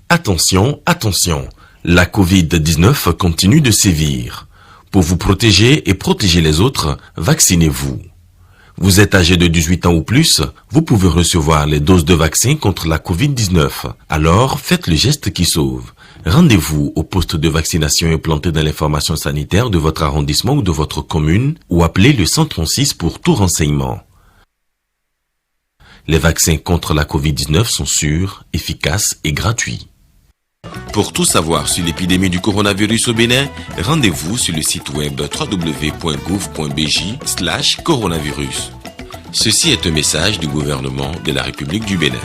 Attention, attention, la Covid-19 continue de sévir. Pour vous protéger et protéger les autres, vaccinez-vous. Vous êtes âgé de 18 ans ou plus, vous pouvez recevoir les doses de vaccin contre la Covid-19. Alors, faites le geste qui sauve. Rendez-vous au poste de vaccination implanté dans l'information sanitaire de votre arrondissement ou de votre commune ou appelez le 136 pour tout renseignement. Les vaccins contre la Covid-19 sont sûrs, efficaces et gratuits. Pour tout savoir sur l'épidémie du coronavirus au Bénin, rendez-vous sur le site web www.gouv.bj/coronavirus. Ceci est un message du gouvernement de la République du Bénin.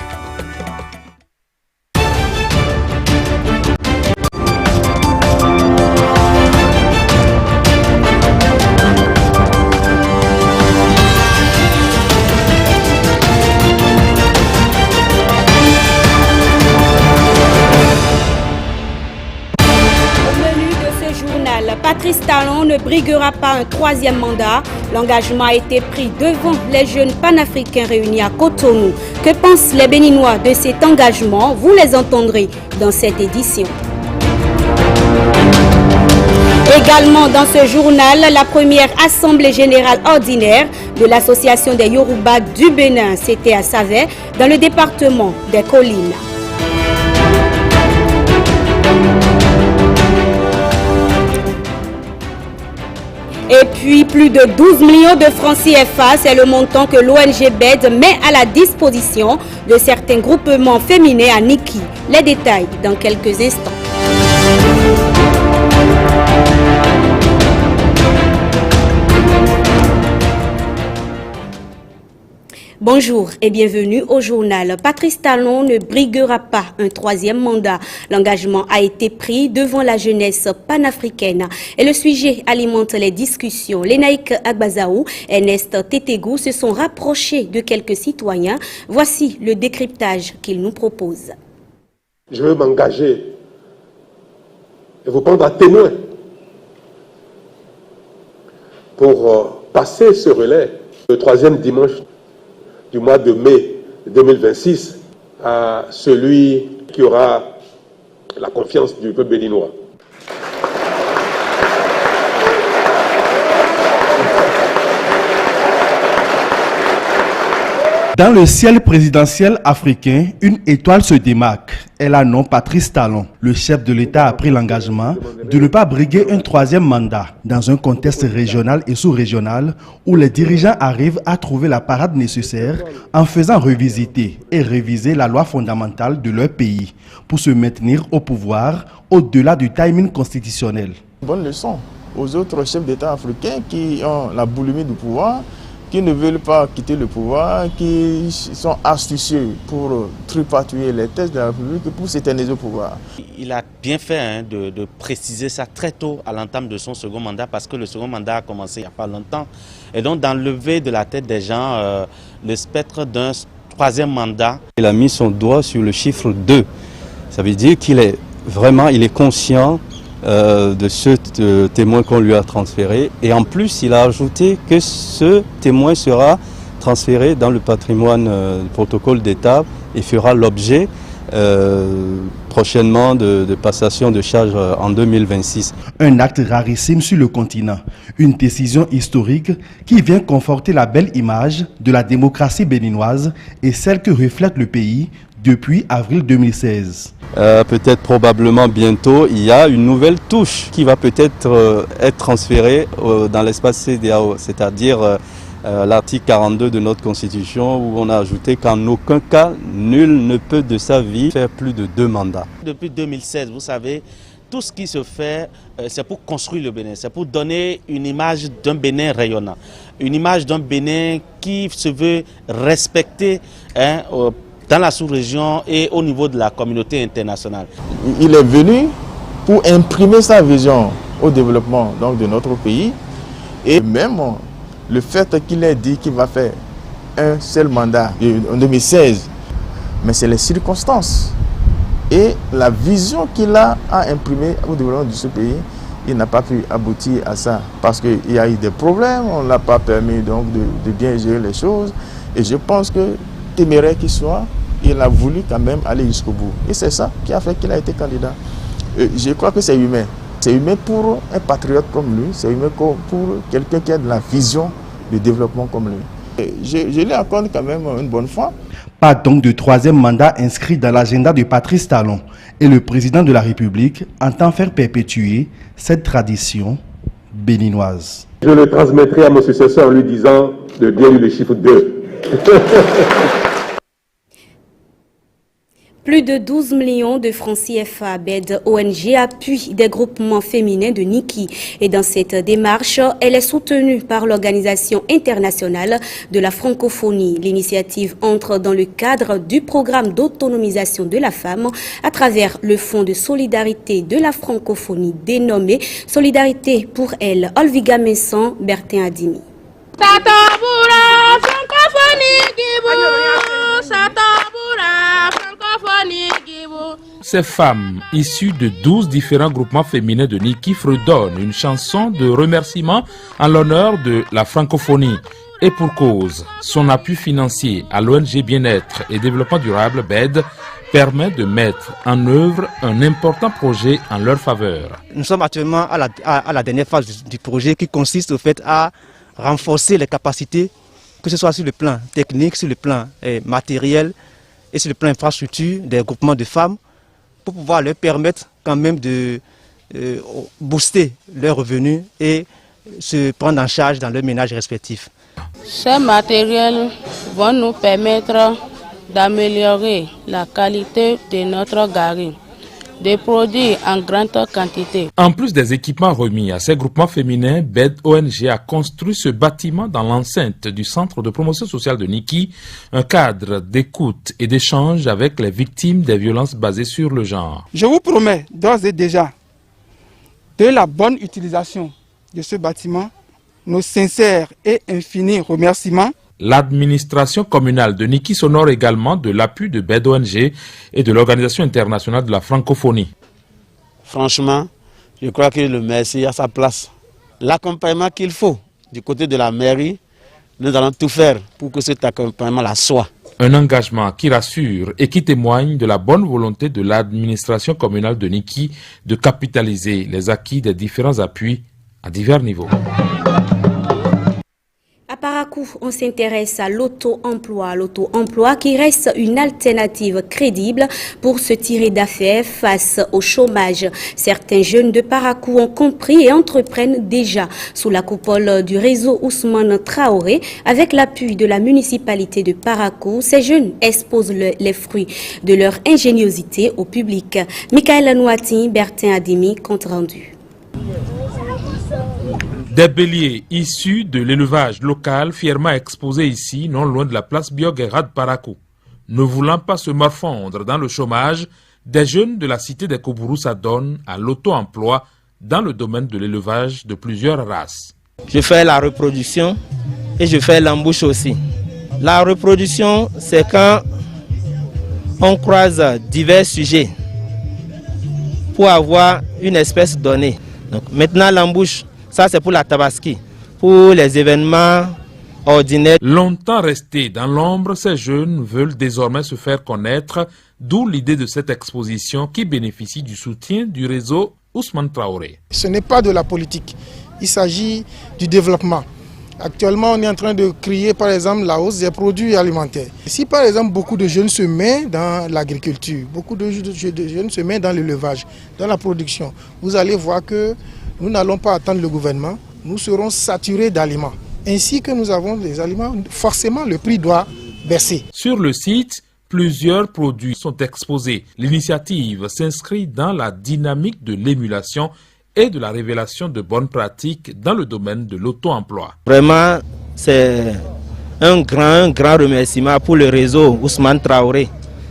Patrice Talon ne briguera pas un troisième mandat. L'engagement a été pris devant les jeunes panafricains réunis à Cotonou. Que pensent les Béninois de cet engagement? Vous les entendrez dans cette édition. Également dans ce journal, la première assemblée générale ordinaire de l'association des Yoruba du Bénin, c'était à Savet, dans le département des Collines. Et puis, plus de 12 millions de francs CFA, c'est le montant que l'ONG BED met à la disposition de certains groupements féminins à Niki. Les détails dans quelques instants. Bonjour et bienvenue au journal. Patrice Talon ne briguera pas un troisième mandat. L'engagement a été pris devant la jeunesse panafricaine et le sujet alimente les discussions. Lenaïk Agbazaou et Ernest Tétégou se sont rapprochés de quelques citoyens. Voici le décryptage qu'ils nous proposent. Je veux m'engager et vous prendre à témoin pour passer ce relais le troisième dimanche du mois de mai 2026 à celui qui aura la confiance du peuple béninois. Dans le ciel présidentiel africain, une étoile se démarque. Elle a nom Patrice Talon. Le chef de l'État a pris l'engagement de ne pas briguer un troisième mandat dans un contexte régional et sous-régional où les dirigeants arrivent à trouver la parade nécessaire en faisant revisiter et réviser la loi fondamentale de leur pays pour se maintenir au pouvoir au-delà du timing constitutionnel. Bonne leçon aux autres chefs d'État africains qui ont la boulimie du pouvoir, qui ne veulent pas quitter le pouvoir, qui sont astucieux pour tripatouiller les thèses de la République pour s'éterniser au pouvoir. Il a bien fait de préciser ça très tôt à l'entame de son second mandat parce que le second mandat a commencé il n'y a pas longtemps. Et donc d'enlever de la tête des gens le spectre d'un troisième mandat. Il a mis son doigt sur le chiffre 2. Ça veut dire qu'il est vraiment conscient de ce témoin qu'on lui a transféré. Et en plus, il a ajouté que ce témoin sera transféré dans le patrimoine du protocole d'État et fera l'objet prochainement de passation de charges en 2026. Un acte rarissime sur le continent, une décision historique qui vient conforter la belle image de la démocratie béninoise et celle que reflète le pays depuis avril 2016. Peut-être probablement bientôt, il y a une nouvelle touche qui va peut-être être transférée dans l'espace CEDEAO, c'est-à-dire l'article 42 de notre Constitution où on a ajouté qu'en aucun cas, nul ne peut de sa vie faire plus de 2 mandats. Depuis 2016, vous savez, tout ce qui se fait, c'est pour construire le Bénin, c'est pour donner une image d'un Bénin rayonnant, une image d'un Bénin qui se veut respecter dans la sous-région et au niveau de la communauté internationale. Il est venu pour imprimer sa vision au développement donc, de notre pays et même le fait qu'il ait dit qu'il va faire un seul mandat en 2016, mais c'est les circonstances et la vision qu'il a imprimée au développement de ce pays, il n'a pas pu aboutir à ça parce qu'il y a eu des problèmes, on ne l'a pas permis donc de bien gérer les choses et je pense que téméraire qu'il soit, il a voulu quand même aller jusqu'au bout. Et c'est ça qui a fait qu'il a été candidat. Je crois que c'est humain. C'est humain pour un patriote comme lui, c'est humain pour quelqu'un qui a de la vision de développement comme lui. Je lui accorde quand même une bonne foi. Pas donc de troisième mandat inscrit dans l'agenda de Patrice Talon. Et le président de la République entend faire perpétuer cette tradition béninoise. Je le transmettrai à mon successeur en lui disant de bien lire le chiffre 2. Plus de 12 millions de francs CFA BED ONG appuie des groupements féminins de Niki. Et dans cette démarche, elle est soutenue par l'Organisation internationale de la francophonie. L'initiative entre dans le cadre du programme d'autonomisation de la femme à travers le Fonds de solidarité de la francophonie dénommé Solidarité pour elle. Olviga Messon, Bertin Adimi. Ces femmes, issues de 12 différents groupements féminins de Niki, fredonnent une chanson de remerciement en l'honneur de la francophonie. Et pour cause, son appui financier à l'ONG Bien-être et Développement Durable BED permet de mettre en œuvre un important projet en leur faveur. Nous sommes actuellement à la dernière phase du projet qui consiste au fait à renforcer les capacités, que ce soit sur le plan technique, sur le plan matériel et sur le plan infrastructure des groupements de femmes pour pouvoir leur permettre quand même de booster leurs revenus et se prendre en charge dans leurs ménages respectifs. Ces matériels vont nous permettre d'améliorer la qualité de notre gari, de produits en grande quantité. En plus des équipements remis à ces groupements féminins, BED ONG a construit ce bâtiment dans l'enceinte du centre de promotion sociale de Niki, un cadre d'écoute et d'échange avec les victimes des violences basées sur le genre. Je vous promets d'ores et déjà de la bonne utilisation de ce bâtiment, nos sincères et infinis remerciements. L'administration communale de Niki s'honore également de l'appui de BED ONG et de l'Organisation internationale de la francophonie. Franchement, je crois que le merci a sa place. L'accompagnement qu'il faut du côté de la mairie, nous allons tout faire pour que cet accompagnement-là soit. Un engagement qui rassure et qui témoigne de la bonne volonté de l'administration communale de Niki de capitaliser les acquis des différents appuis à divers niveaux. À Parakou, on s'intéresse à l'auto-emploi. L'auto-emploi qui reste une alternative crédible pour se tirer d'affaire face au chômage. Certains jeunes de Parakou ont compris et entreprennent déjà sous la coupole du réseau Ousmane Traoré. Avec l'appui de la municipalité de Parakou, ces jeunes exposent les fruits de leur ingéniosité au public. Michael Nouati, Bertin Adimi, compte rendu. Des béliers issus de l'élevage local fièrement exposés ici, non loin de la place Bioguera de Parakou. Ne voulant pas se morfondre dans le chômage, des jeunes de la cité des Koubourou s'adonnent à l'auto-emploi dans le domaine de l'élevage de plusieurs races. Je fais la reproduction et je fais l'embouche aussi. La reproduction, c'est quand on croise divers sujets pour avoir une espèce donnée. Donc, maintenant, l'embouche, ça c'est pour la tabaski, pour les événements ordinaires. Longtemps restés dans l'ombre, ces jeunes veulent désormais se faire connaître, d'où l'idée de cette exposition qui bénéficie du soutien du réseau Ousmane Traoré. Ce n'est pas de la politique, il s'agit du développement. Actuellement, on est en train de crier par exemple la hausse des produits alimentaires. Si par exemple beaucoup de jeunes se mettent dans l'agriculture, beaucoup de jeunes se mettent dans l'élevage, dans la production, vous allez voir que nous n'allons pas attendre le gouvernement, nous serons saturés d'aliments. Ainsi que nous avons des aliments, forcément le prix doit baisser. Sur le site, plusieurs produits sont exposés. L'initiative s'inscrit dans la dynamique de l'émulation et de la révélation de bonnes pratiques dans le domaine de l'auto-emploi. Vraiment, c'est un grand remerciement pour le réseau Ousmane Traoré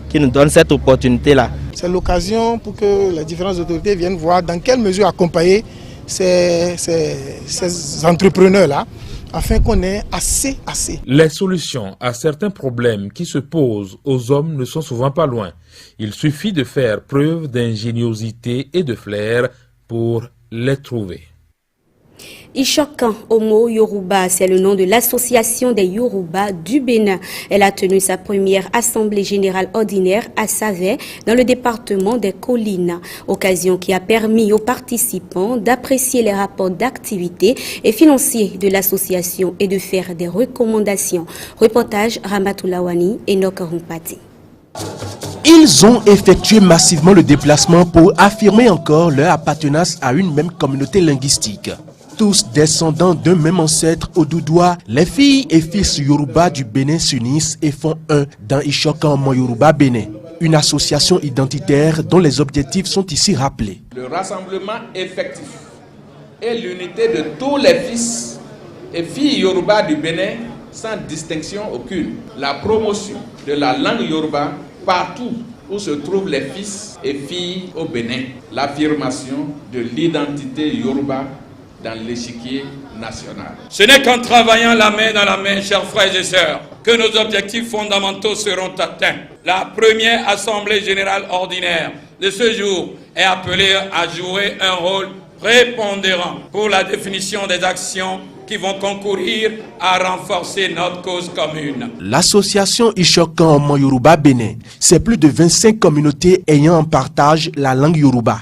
qui nous donne cette opportunité-là. C'est l'occasion pour que les différentes autorités viennent voir dans quelle mesure accompagner ces entrepreneurs-là, afin qu'on ait assez. Les solutions à certains problèmes qui se posent aux hommes ne sont souvent pas loin. Il suffit de faire preuve d'ingéniosité et de flair pour les trouver. Ishokan Omo Yoruba, c'est le nom de l'association des Yoruba du Bénin. Elle a tenu sa première assemblée générale ordinaire à Savet, dans le département des Collines. Occasion qui a permis aux participants d'apprécier les rapports d'activité et financiers de l'association et de faire des recommandations. Reportage Ramatoulawani et Enoch Rumpati. Ils ont effectué massivement le déplacement pour affirmer encore leur appartenance à une même communauté linguistique. Tous descendants d'un même ancêtre au Doudoua, les filles et fils Yoruba du Bénin s'unissent et font un dans Ishokan Omo Yoruba Bénin, une association identitaire dont les objectifs sont ici rappelés. Le rassemblement effectif et l'unité de tous les fils et filles Yoruba du Bénin sans distinction aucune. La promotion de la langue Yoruba partout où se trouvent les fils et filles au Bénin. L'affirmation de l'identité Yoruba dans l'échiquier national. Ce n'est qu'en travaillant la main dans la main, chers frères et sœurs, que nos objectifs fondamentaux seront atteints. La première Assemblée générale ordinaire de ce jour est appelée à jouer un rôle prépondérant pour la définition des actions qui vont concourir à renforcer notre cause commune. L'association Ishokan Omo Yoruba Bénin, c'est plus de 25 communautés ayant en partage la langue Yoruba.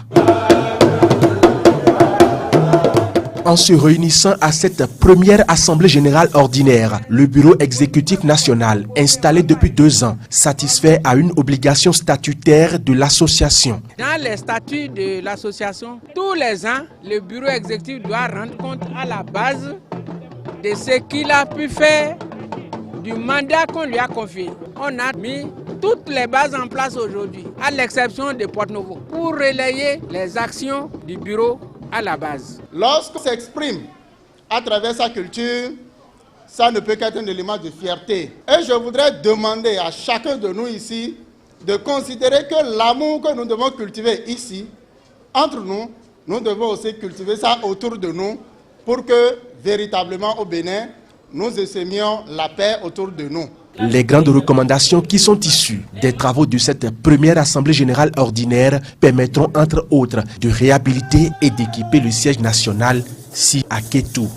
En se réunissant à cette première Assemblée générale ordinaire, le Bureau exécutif national, installé depuis 2 ans, satisfait à une obligation statutaire de l'association. Dans les statuts de l'association, tous les ans, le Bureau exécutif doit rendre compte à la base de ce qu'il a pu faire du mandat qu'on lui a confié. On a mis toutes les bases en place aujourd'hui, à l'exception de Porte-Novo, pour relayer les actions du bureau à la base. Lorsqu'on s'exprime à travers sa culture, ça ne peut qu'être un élément de fierté. Et je voudrais demander à chacun de nous ici de considérer que l'amour que nous devons cultiver ici, entre nous, nous devons aussi cultiver ça autour de nous pour que véritablement au Bénin, nous essayons la paix autour de nous. Les grandes recommandations qui sont issues des travaux de cette première Assemblée générale ordinaire permettront entre autres de réhabiliter et d'équiper le siège national si à Kétou.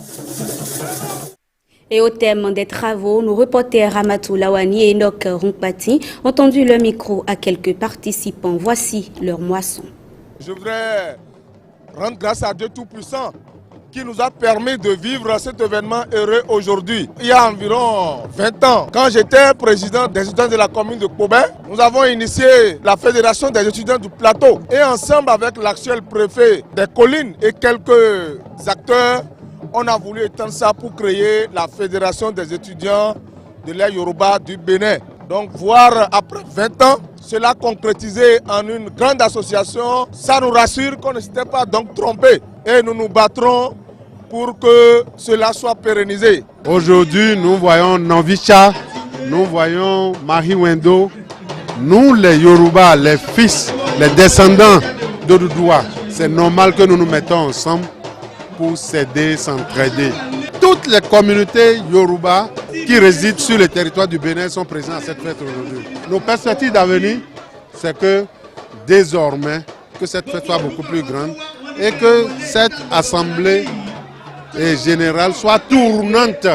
Et au thème des travaux, nos reporters Ramatou Lawani et Enoch Rumpati ont tendu le micro à quelques participants. Voici leur moisson. Je voudrais rendre grâce à Dieu Tout-Puissant qui nous a permis de vivre cet événement heureux aujourd'hui. Il y a environ 20 ans, quand j'étais président des étudiants de la commune de Kobé, nous avons initié la fédération des étudiants du plateau. Et ensemble avec l'actuel préfet des collines et quelques acteurs, on a voulu étendre ça pour créer la fédération des étudiants de l'Air Yoruba du Bénin. Donc voir après 20 ans, cela concrétisé en une grande association, ça nous rassure qu'on ne s'était pas donc trompé. Et nous nous battrons pour que cela soit pérennisé. Aujourd'hui, nous voyons Novicha, nous voyons Mahi Wendo, nous les Yoruba, les fils, les descendants de Doudoua. C'est normal que nous nous mettons ensemble pour s'aider, s'entraider. Toutes les communautés Yoruba qui résident sur le territoire du Bénin sont présentes à cette fête aujourd'hui. Nos perspectives d'avenir, c'est que désormais, que cette fête soit beaucoup plus grande et que cette assemblée générale soit tournante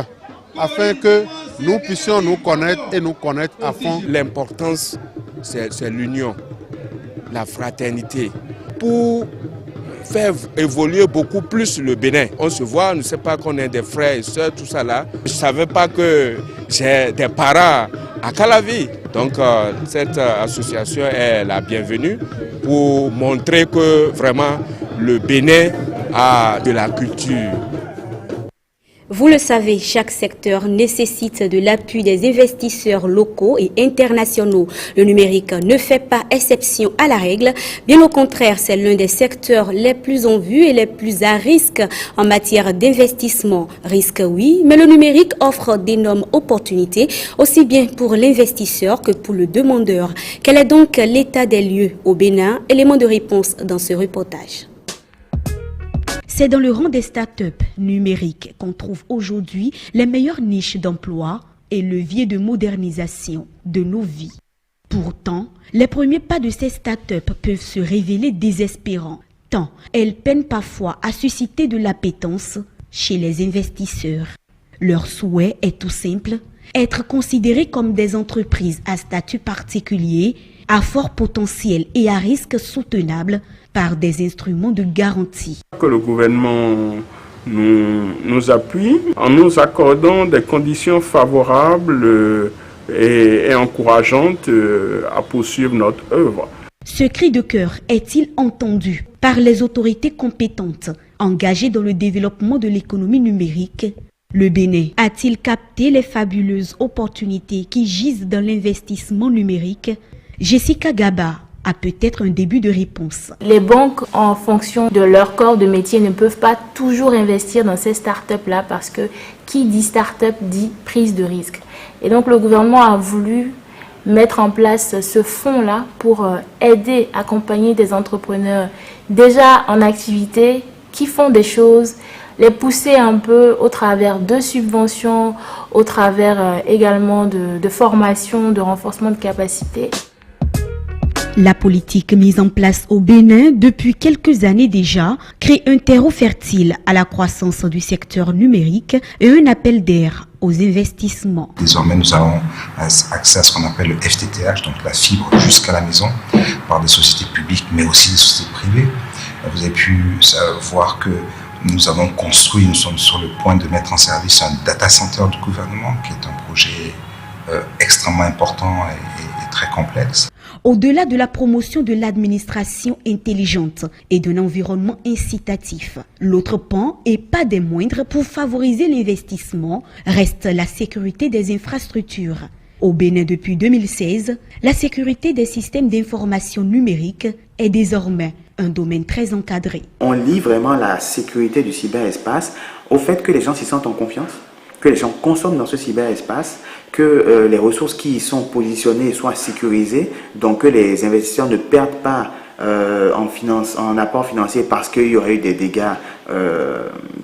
afin que nous puissions nous connaître et nous connaître à fond. L'importance, c'est l'union, la fraternité. Pour faire évoluer beaucoup plus le Bénin. On se voit, on ne sait pas qu'on est des frères et sœurs, tout ça là. Je ne savais pas que j'ai des parents à Calavi. Donc cette association est la bienvenue pour montrer que vraiment le Bénin a de la culture. Vous le savez, chaque secteur nécessite de l'appui des investisseurs locaux et internationaux. Le numérique ne fait pas exception à la règle. Bien au contraire, c'est l'un des secteurs les plus en vue et les plus à risque en matière d'investissement. Risque, oui, mais le numérique offre d'énormes opportunités, aussi bien pour l'investisseur que pour le demandeur. Quel est donc l'état des lieux au Bénin? Élément de réponse dans ce reportage. C'est dans le rang des start-up numériques qu'on trouve aujourd'hui les meilleures niches d'emploi et leviers de modernisation de nos vies. Pourtant, les premiers pas de ces start-up peuvent se révéler désespérants, tant elles peinent parfois à susciter de l'appétence chez les investisseurs. Leur souhait est tout simple, être considérés comme des entreprises à statut particulier, à fort potentiel et à risque soutenable par des instruments de garantie. Que le gouvernement nous appuie en nous accordant des conditions favorables et encourageantes à poursuivre notre œuvre. Ce cri de cœur est-il entendu par les autorités compétentes engagées dans le développement de l'économie numérique? Le Bénin a-t-il capté les fabuleuses opportunités qui gisent dans l'investissement numérique? Jessica Gaba a peut-être un début de réponse. Les banques, en fonction de leur corps de métier, ne peuvent pas toujours investir dans ces startups-là parce que qui dit start-up dit prise de risque. Et donc le gouvernement a voulu mettre en place ce fonds-là pour aider, accompagner des entrepreneurs déjà en activité qui font des choses, les pousser un peu au travers de subventions, au travers également de formations, de renforcement de capacités. La politique mise en place au Bénin depuis quelques années déjà crée un terreau fertile à la croissance du secteur numérique et un appel d'air aux investissements. Désormais, nous avons accès à ce qu'on appelle le FTTH, donc la fibre jusqu'à la maison, par des sociétés publiques mais aussi des sociétés privées. Vous avez pu voir que nous avons construit, nous sommes sur le point de mettre en service un data center du gouvernement, qui est un projet extrêmement important et très complexe. Au-delà de la promotion de l'administration intelligente et d'un environnement incitatif, l'autre pan, et pas des moindres, pour favoriser l'investissement, reste la sécurité des infrastructures. Au Bénin depuis 2016, la sécurité des systèmes d'information numérique est désormais un domaine très encadré. On lie vraiment la sécurité du cyberespace au fait que les gens s'y sentent en confiance, que les gens consomment dans ce cyberespace, que les ressources qui y sont positionnées soient sécurisées, donc que les investisseurs ne perdent pas en apport financier parce qu'il y aurait eu des dégâts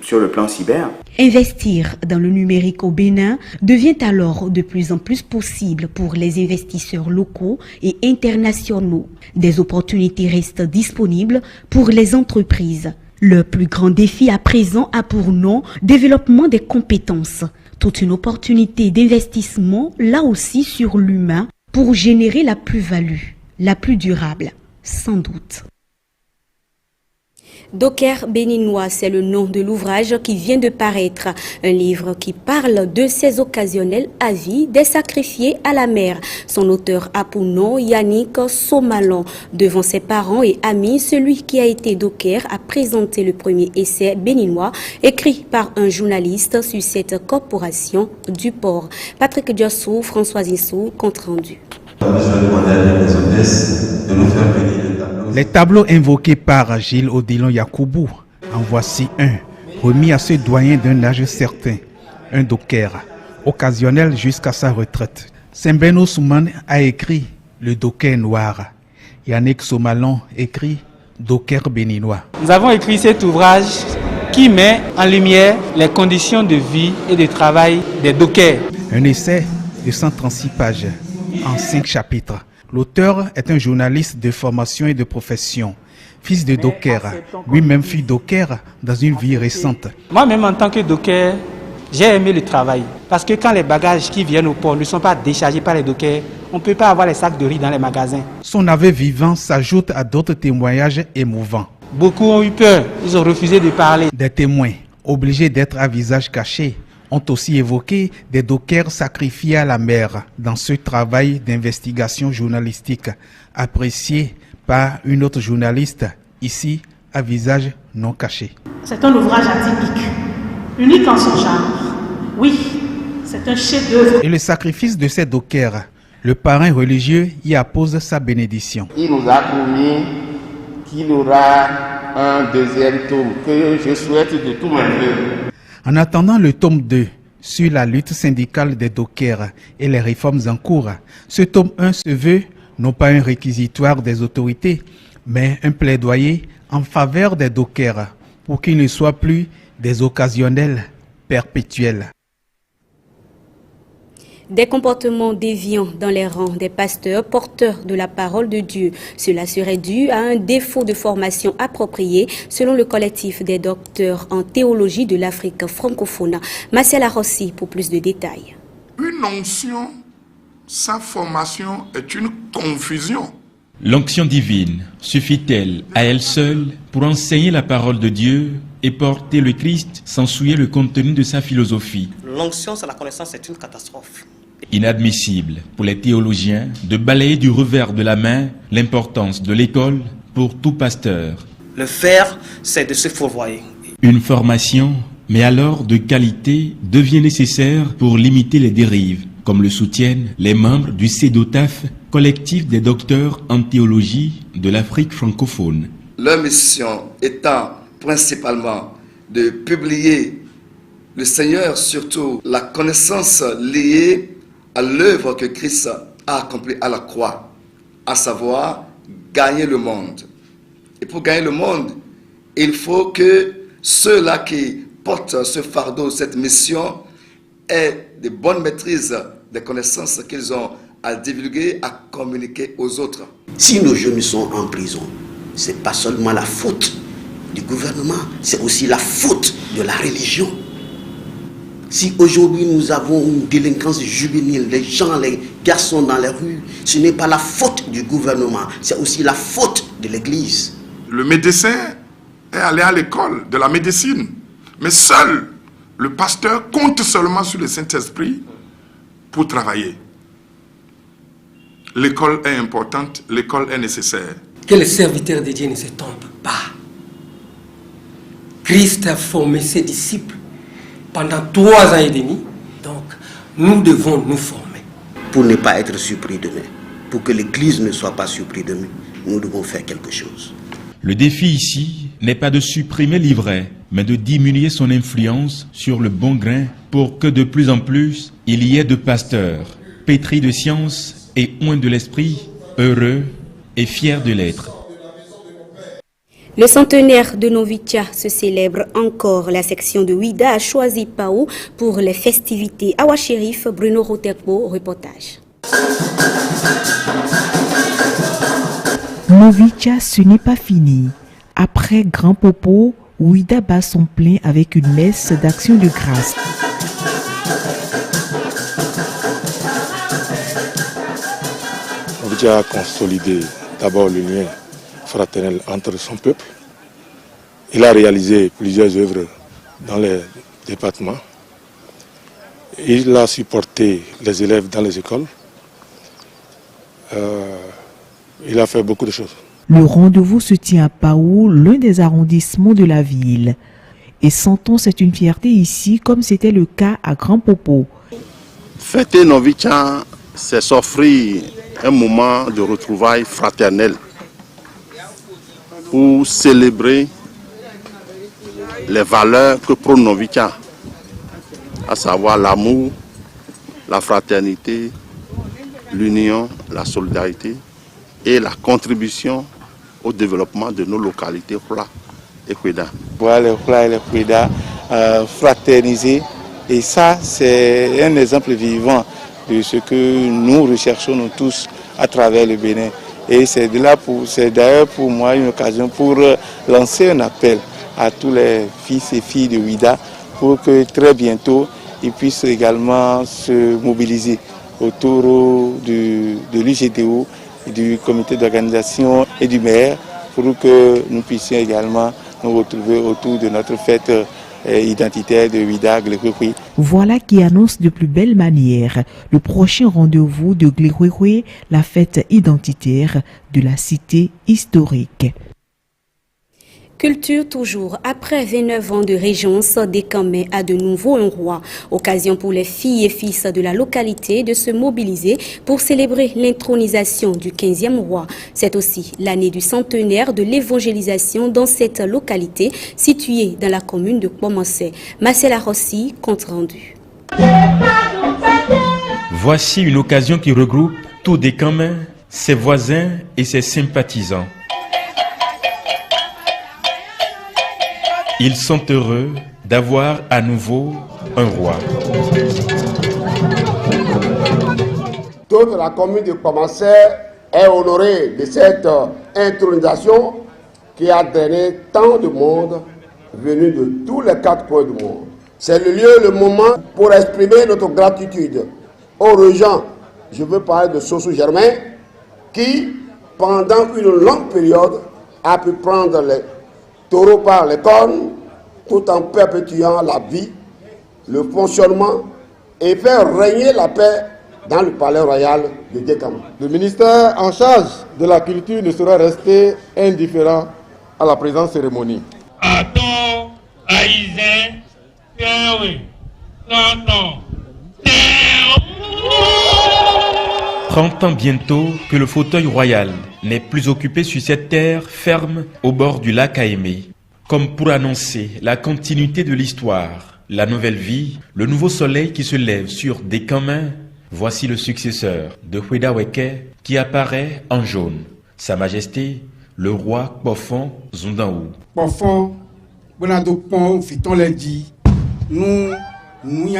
sur le plan cyber. Investir dans le numérique au Bénin devient alors de plus en plus possible pour les investisseurs locaux et internationaux. Des opportunités restent disponibles pour les entreprises. Le plus grand défi à présent a pour nom développement des compétences. Toute une opportunité d'investissement, là aussi sur l'humain, pour générer la plus-value, la plus durable, sans doute. Docker béninois, c'est le nom de l'ouvrage qui vient de paraître. Un livre qui parle de ces occasionnels avis des sacrifiés à la mer. Son auteur a pour nom Yannick Somalon. Devant ses parents et amis, celui qui a été docker a présenté le premier essai béninois écrit par un journaliste sur cette corporation du port. Patrick Diossou, François Issou, compte rendu. Les tableaux invoqués par Gilles Odilon Yakoubou, en voici un, remis à ce doyen d'un âge certain, un docker, occasionnel jusqu'à sa retraite. Sembeno Souman a écrit le docker noir. Yannick Somalon écrit docker béninois. Nous avons écrit cet ouvrage qui met en lumière les conditions de vie et de travail des dockers. Un essai de 136 pages, en 5 chapitres. L'auteur est un journaliste de formation et de profession, fils de docker. Lui-même fut docker dans une vie récente. Moi-même, en tant que docker, j'ai aimé le travail. Parce que quand les bagages qui viennent au port ne sont pas déchargés par les dockers, on ne peut pas avoir les sacs de riz dans les magasins. Son aveu vivant s'ajoute à d'autres témoignages émouvants. Beaucoup ont eu peur, ils ont refusé de parler. Des témoins, obligés d'être à visage caché, ont aussi évoqué des dockers sacrifiés à la mer dans ce travail d'investigation journalistique, apprécié par une autre journaliste, ici à visage non caché. C'est un ouvrage atypique, unique en son genre. Oui, c'est un chef-d'œuvre. Et le sacrifice de ces dockers, le parrain religieux y appose sa bénédiction. Il nous a promis qu'il aura un deuxième tome que je souhaite de tout mon cœur. En attendant le tome 2 sur la lutte syndicale des dockers et les réformes en cours, ce tome 1 se veut non pas un réquisitoire des autorités, mais un plaidoyer en faveur des dockers pour qu'ils ne soient plus des occasionnels perpétuels. Des comportements déviants dans les rangs des pasteurs porteurs de la parole de Dieu. Cela serait dû à un défaut de formation appropriée selon le collectif des docteurs en théologie de l'Afrique francophone. Marcela Rossi pour plus de détails. Une onction, sa formation est une confusion. L'onction divine suffit-elle à elle seule pour enseigner la parole de Dieu et porter le Christ sans souiller le contenu de sa philosophie? L'onction sur la connaissance est une catastrophe. Inadmissible pour les théologiens de balayer du revers de la main l'importance de l'école pour tout pasteur. Le faire, c'est de se fourvoyer. Une formation, mais alors de qualité, devient nécessaire pour limiter les dérives, comme le soutiennent les membres du CEDOTAF, collectif des docteurs en théologie de l'Afrique francophone. Leur mission étant principalement de publier le Seigneur, surtout la connaissance liée à l'œuvre que Christ a accomplie à la croix, à savoir gagner le monde. Et pour gagner le monde, il faut que ceux-là qui portent ce fardeau, cette mission, aient de bonnes maîtrises des connaissances qu'ils ont à divulguer, à communiquer aux autres. Si nos jeunes sont en prison, ce n'est pas seulement la faute du gouvernement, c'est aussi la faute de la religion. Si aujourd'hui nous avons une délinquance juvénile, les gens, les garçons dans les rues, ce n'est pas la faute du gouvernement, c'est aussi la faute de l'Église. Le médecin est allé à l'école de la médecine, mais seul le pasteur compte seulement sur le Saint-Esprit pour travailler. L'école est importante, l'école est nécessaire. Que les serviteurs de Dieu ne se trompent pas. Christ a formé ses disciples pendant 3 ans et demi, donc nous devons nous former. Pour ne pas être surpris demain, pour que l'Église ne soit pas surprise demain, nous devons faire quelque chose. Le défi ici n'est pas de supprimer l'ivraie, mais de diminuer son influence sur le bon grain pour que de plus en plus il y ait de pasteurs, pétris de science et oints de l'esprit, heureux et fiers de l'être. Le centenaire de Novitia se célèbre encore. La section de Ouida a choisi Pau pour les festivités. Awa Chérif, Bruno Roterpo, reportage. Novitia, ce n'est pas fini. Après Grand Popo, Ouida bat son plein avec une messe d'action de grâce. Novitia a consolidé d'abord le lien fraternel entre son peuple. Il a réalisé plusieurs œuvres dans les départements. Il a supporté les élèves dans les écoles. Il a fait beaucoup de choses. Le rendez-vous se tient à Pau, l'un des arrondissements de la ville. Et sentons c'est une fierté ici, comme c'était le cas à Grand Popo. Fêter Novitia, c'est s'offrir un moment de retrouvailles fraternelles pour célébrer les valeurs que prône Novitia, à savoir l'amour, la fraternité, l'union, la solidarité et la contribution au développement de nos localités Hula et Ouida. Voir les Hula et les Ouida fraterniser, et ça c'est un exemple vivant de ce que nous recherchons nous tous à travers le Bénin. Et c'est d'ailleurs pour moi une occasion pour lancer un appel à tous les fils et filles de Ouida pour que très bientôt ils puissent également se mobiliser autour de l'UGTO, du comité d'organisation et du maire pour que nous puissions également nous retrouver autour de notre fête identitaire de Ouida Glehoué. Voilà qui annonce de plus belle manière le prochain rendez-vous de Glehoué, la fête identitaire de la cité historique. Culture toujours. Après 29 ans de régence, Décamé a de nouveau un roi. Occasion pour les filles et fils de la localité de se mobiliser pour célébrer l'intronisation du 15e roi. C'est aussi l'année du centenaire de l'évangélisation dans cette localité située dans la commune de Kpomansé. Marcela Rossi, compte rendu. Voici une occasion qui regroupe tout Décamé, ses voisins et ses sympathisants. Ils sont heureux d'avoir à nouveau un roi. Toute la commune de Komassé est honorée de cette intronisation qui a drainé tant de monde venu de tous les 4 coins du monde. C'est le lieu, le moment pour exprimer notre gratitude aux régents. Je veux parler de Sossou Germain qui, pendant une longue période, a pu prendre les taureaux par les cornes tout en perpétuant la vie, le fonctionnement et faire régner la paix dans le palais royal de Dekama. Le ministère en charge de la culture ne sera resté indifférent à la présente cérémonie. 30 ans bientôt que le fauteuil royal n'est plus occupé sur cette terre ferme au bord du lac Aimé, comme pour annoncer la continuité de l'histoire, la nouvelle vie, le nouveau soleil qui se lève sur Dekama. Voici le successeur de Hueda Weke qui apparaît en jaune. Sa Majesté, le roi Kpofon Zundaou.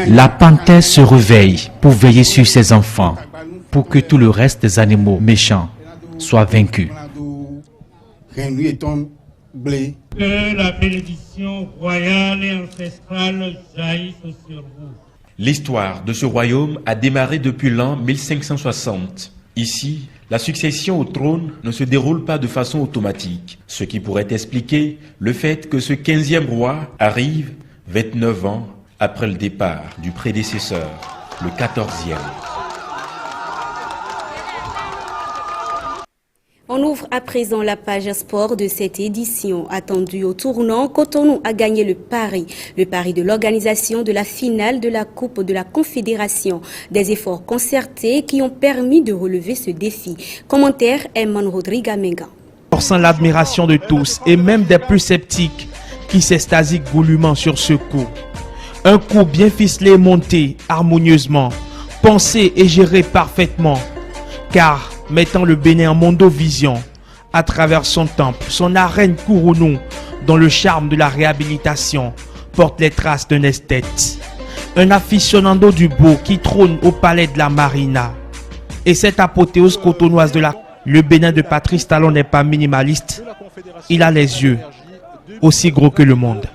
La panthère se réveille pour veiller sur ses enfants, pour que tout le reste des animaux méchants soient vaincus. Que la bénédiction royale et ancestrale jaillisse sur vous. L'histoire de ce royaume a démarré depuis l'an 1560. Ici, la succession au trône ne se déroule pas de façon automatique, ce qui pourrait expliquer le fait que ce 15e roi arrive 29 ans après le départ du prédécesseur, le 14e. On ouvre à présent la page sport de cette édition. Attendue au tournant, Cotonou a gagné le pari de l'organisation de la finale de la Coupe de la Confédération. Des efforts concertés qui ont permis de relever ce défi. Commentaire Eman Rodriga Menga. Forçant l'admiration de tous et même des plus sceptiques qui s'extasient goulûment sur ce coup. Un coup bien ficelé, monté harmonieusement, pensé et géré parfaitement, car mettant le Bénin en mondovision, à travers son temple, son arène Kourounou, dont le charme de la réhabilitation porte les traces d'un esthète. Un aficionado du beau qui trône au palais de la Marina. Et cette apothéose cotonoise de la... Le Bénin de Patrice Talon n'est pas minimaliste. Il a les yeux aussi gros que le monde.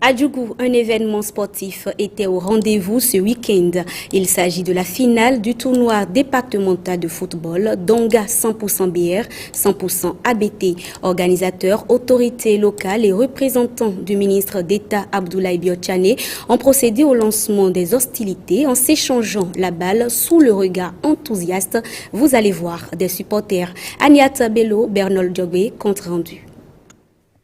À Djougou, un événement sportif était au rendez-vous ce week-end. Il s'agit de la finale du tournoi départemental de football Donga 100% BR, 100% ABT. Organisateurs, autorités locales et représentants du ministre d'État Abdoulaye Biotchane ont procédé au lancement des hostilités en s'échangeant la balle sous le regard enthousiaste. Vous allez voir des supporters. Aniata Bello, Bernol Diogbe, compte rendu.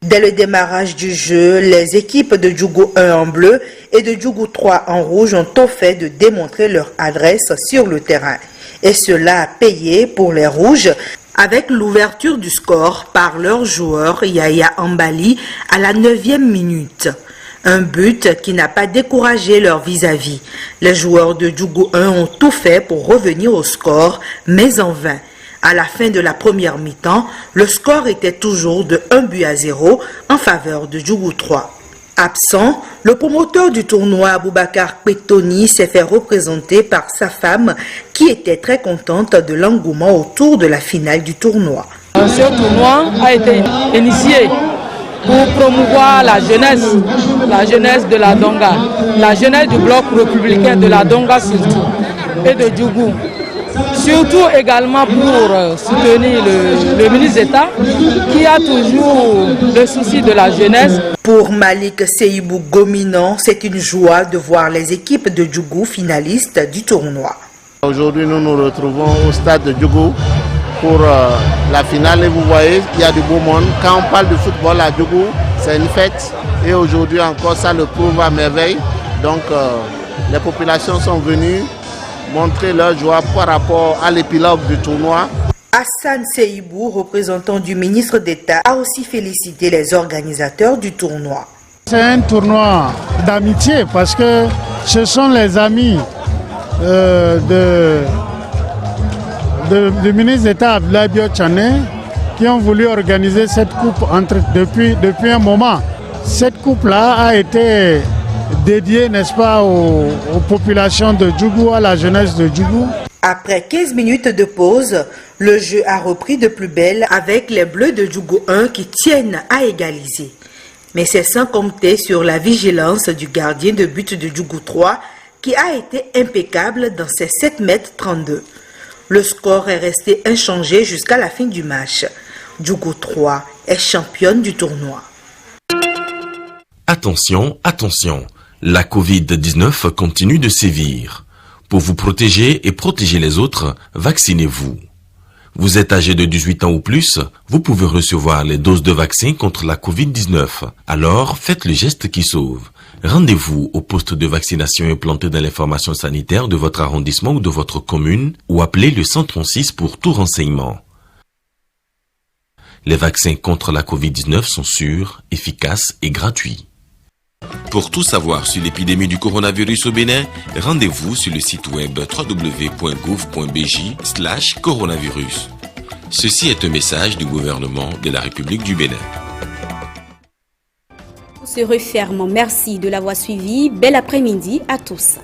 Dès le démarrage du jeu, les équipes de Djougou 1 en bleu et de Djougou 3 en rouge ont tout fait de démontrer leur adresse sur le terrain. Et cela a payé pour les rouges avec l'ouverture du score par leur joueur Yaya Ambali à la 9e minute. Un but qui n'a pas découragé leur vis-à-vis. Les joueurs de Djougou 1 ont tout fait pour revenir au score, mais en vain. À la fin de la première mi-temps, le score était toujours de 1-0 en faveur de Djougou 3. Absent, le promoteur du tournoi Aboubacar Petoni s'est fait représenter par sa femme qui était très contente de l'engouement autour de la finale du tournoi. Ce tournoi a été initié pour promouvoir la jeunesse de la Donga, la jeunesse du bloc républicain de la Donga surtout et de Djougou. Surtout également pour soutenir le ministre d'État qui a toujours le souci de la jeunesse. Pour Malik Seibou Gominan, c'est une joie de voir les équipes de Djougou finalistes du tournoi. Aujourd'hui, nous nous retrouvons au stade de Djougou pour la finale et vous voyez, il y a du beau monde. Quand on parle de football à Djougou, c'est une fête et aujourd'hui encore ça le prouve à merveille. Donc les populations sont venues montrer leur joie par rapport à l'épilogue du tournoi. Hassan Seibou, représentant du ministre d'État, a aussi félicité les organisateurs du tournoi. C'est un tournoi d'amitié parce que ce sont les amis du ministre d'État Abdoulaye Biotchane qui ont voulu organiser cette coupe depuis un moment. Cette coupe-là a été dédié, n'est-ce pas, aux populations de Djougou, à la jeunesse de Djougou. Après 15 minutes de pause, le jeu a repris de plus belle avec les Bleus de Djougou 1 qui tiennent à égaliser. Mais c'est sans compter sur la vigilance du gardien de but de Djougou 3 qui a été impeccable dans ses 7,32 m. Le score est resté inchangé jusqu'à la fin du match. Djougou 3 est championne du tournoi. Attention, attention, la Covid-19 continue de sévir. Pour vous protéger et protéger les autres, vaccinez-vous. Vous êtes âgé de 18 ans ou plus, vous pouvez recevoir les doses de vaccin contre la Covid-19. Alors, faites le geste qui sauve. Rendez-vous au poste de vaccination implanté dans l'information sanitaire de votre arrondissement ou de votre commune ou appelez le 136 pour tout renseignement. Les vaccins contre la Covid-19 sont sûrs, efficaces et gratuits. Pour tout savoir sur l'épidémie du coronavirus au Bénin, rendez-vous sur le site web www.gouv.bj/coronavirus. Ceci est un message du gouvernement de la République du Bénin. Se referme. Merci de l'avoir suivi. Bel après-midi à tous.